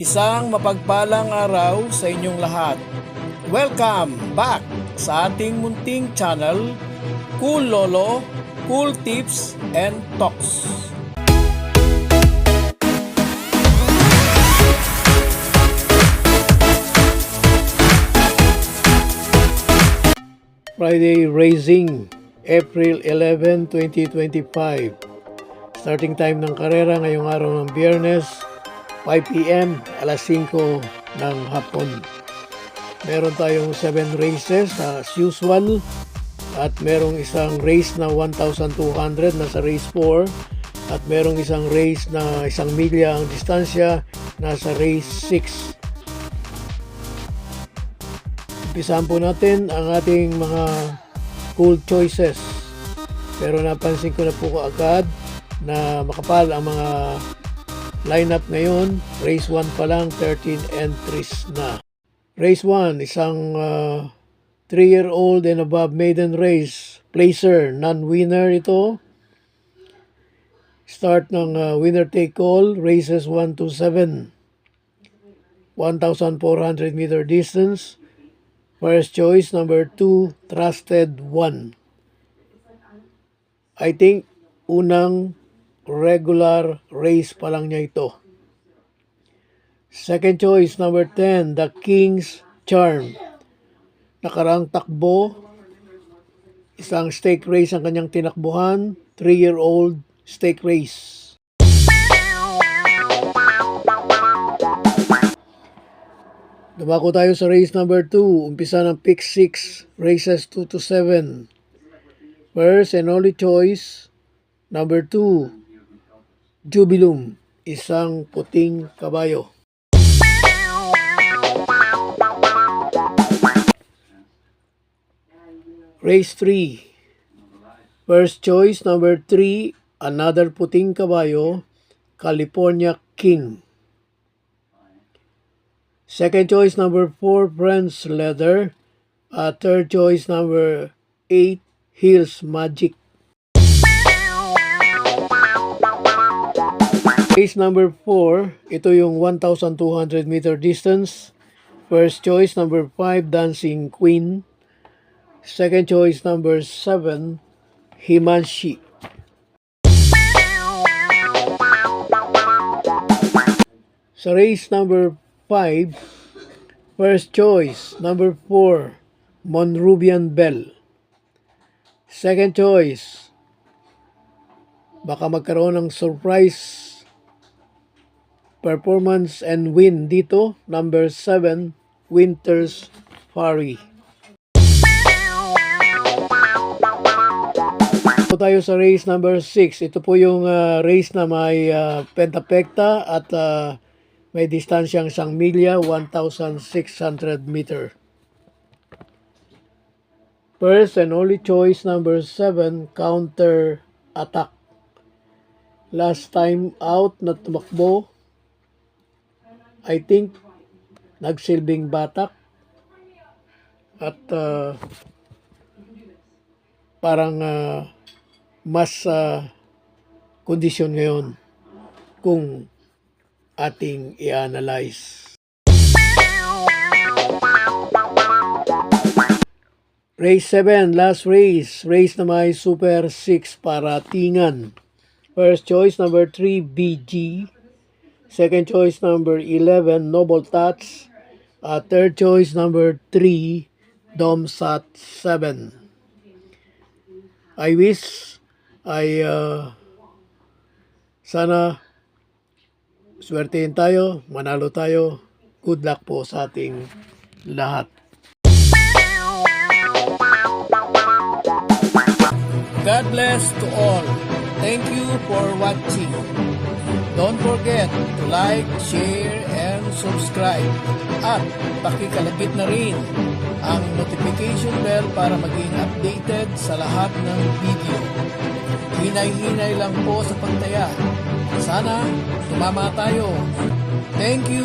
Isang mapagpalang araw sa inyong lahat. Welcome back sa ating munting channel, Cool Lolo, Cool Tips and Talks. Friday Racing, April 11, 2025. Starting time ng karera ngayong araw ng Biyernes, 5 p.m. alas 5 ng hapon. Meron tayong 7 races as usual at merong isang race na 1,200 na sa race 4 at merong isang race na 1 milya ang distansya na sa race 6. Umpisahan po natin ang ating mga cool choices. Pero napansin ko na po agad na makapal ang mga lineup ngayon. Race 1 pa lang, 13 entries na. Race 1, isang 3-year-old and above maiden race. Placer, non-winner ito. Start ng winner take all, races 1 to 7. 1,400 meter distance. First choice, number 2, Trusted 1. I think unang regular race pa lang niya ito. Second choice, number 10, The King's Charm. Nakaraang takbo, isang stake race ang kanyang tinakbuhan, 3-year-old stake race. Dumako tayo sa race number 2, umpisa ng pick 6, races 2 to 7. First and only choice, number 2, Jubilum, isang puting kabayo. Race 3. First choice, number 3, another puting kabayo, California King. Second choice, number 4, Friends Leather. Third choice, number 8, Hills Magic. Race number 4, ito yung 1,200 meter distance. First choice, number 5, Dancing Queen. Second choice, number 7, Himanshi. Sa race number 5, first choice, number 4, Monrubian Bell. Second choice, baka magkaroon ng surprise performance and win dito, number 7, Winter's Fury. Ito tayo sa race number 6. Ito po yung race na may pentapekta at may distansyang 1 milya, 1,600 meter. First and only choice, number 7, Counter Attack. Last time out na tumakbo, I think nagsilbing batak at parang mas kondisyon ngayon kung ating i-analyze. Race 7, last race. Race na may Super 6 para tingan. First choice, number 3, BG. Second choice, number 11, Noble Touch. Third choice, number 3, Domsat 7. I wish sana swertein tayo, manalo tayo. Good luck po sa ating lahat. God bless to all. Thank you for watching. Don't forget to like, share, and subscribe. At pakikalapit na rin ang notification bell para maging updated sa lahat ng video. Hinay-hinay lang po sa pagtaya. Sana tumama tayo. Thank you!